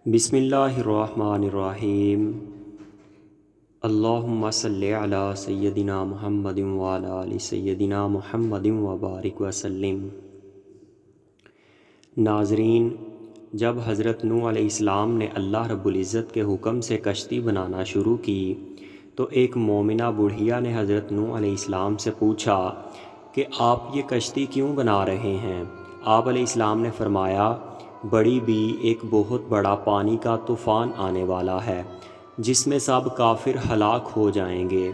بسم اللہ الرحمن الرحیم۔ اللہم صلی علی سیدنا محمد وعلی آل سیدنا محمد وبارک وسلم۔ ناظرین، جب حضرت نوح علیہ السلام نے اللہ رب العزت کے حکم سے کشتی بنانا شروع کی تو ایک مومنہ بڑھیا نے حضرت نوح علیہ السلام سے پوچھا کہ آپ یہ کشتی کیوں بنا رہے ہیں؟ آپ علیہ السلام نے فرمایا، بڑی بھی ایک بہت بڑا پانی کا طوفان آنے والا ہے جس میں سب کافر ہلاک ہو جائیں گے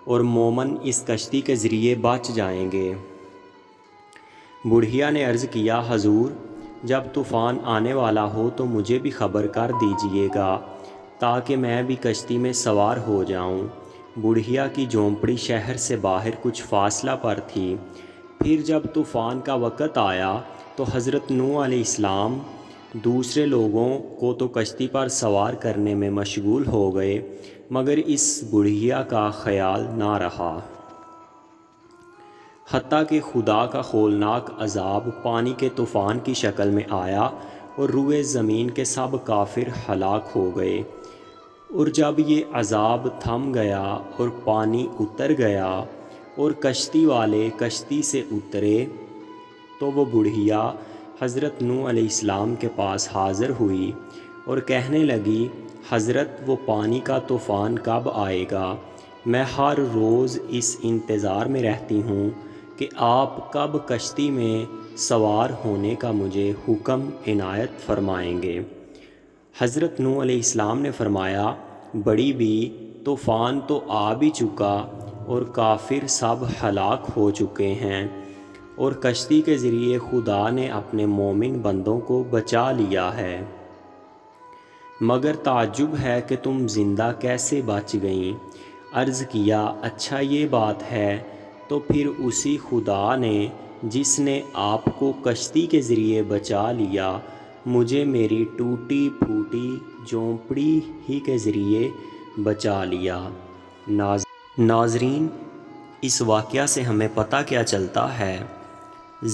اور مومن اس کشتی کے ذریعے بچ جائیں گے۔ بڑھیا نے عرض کیا، حضور، جب طوفان آنے والا ہو تو مجھے بھی خبر کر دیجئے گا تاکہ میں بھی کشتی میں سوار ہو جاؤں۔ بڑھیا کی جھونپڑی شہر سے باہر کچھ فاصلہ پر تھی۔ پھر جب طوفان کا وقت آیا تو حضرت نوح علیہ السلام دوسرے لوگوں کو تو کشتی پر سوار کرنے میں مشغول ہو گئے مگر اس بڑھیا کا خیال نہ رہا، حتیٰ کہ خدا کا ہولناک عذاب پانی کے طوفان کی شکل میں آیا اور روئے زمین کے سب کافر ہلاک ہو گئے۔ اور جب یہ عذاب تھم گیا اور پانی اتر گیا اور کشتی والے کشتی سے اترے تو وہ بڑھیا حضرت نوح علیہ السلام کے پاس حاضر ہوئی اور کہنے لگی، حضرت، وہ پانی کا طوفان کب آئے گا؟ میں ہر روز اس انتظار میں رہتی ہوں کہ آپ کب کشتی میں سوار ہونے کا مجھے حکم عنایت فرمائیں گے۔ حضرت نوح علیہ السلام نے فرمایا، بڑی بھی طوفان تو آ بھی چکا اور کافر سب ہلاک ہو چکے ہیں اور کشتی کے ذریعے خدا نے اپنے مومن بندوں کو بچا لیا ہے، مگر تعجب ہے کہ تم زندہ کیسے بچ گئیں؟ عرض کیا، اچھا یہ بات ہے تو پھر اسی خدا نے جس نے آپ کو کشتی کے ذریعے بچا لیا مجھے میری ٹوٹی پھوٹی جھونپڑی ہی کے ذریعے بچا لیا۔ ناظرین، اس واقعہ سے ہمیں پتہ کیا چلتا ہے؟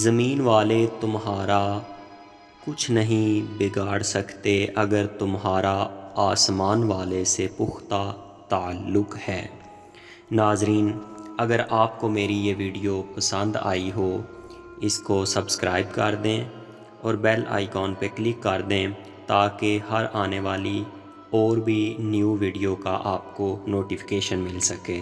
زمین والے تمہارا کچھ نہیں بگاڑ سکتے اگر تمہارا آسمان والے سے پختہ تعلق ہے۔ ناظرین، اگر آپ کو میری یہ ویڈیو پسند آئی ہو اس کو سبسکرائب کر دیں اور بیل آئیکن پہ کلک کر دیں تاکہ ہر آنے والی اور بھی نیو ویڈیو کا آپ کو نوٹیفیکیشن مل سکے۔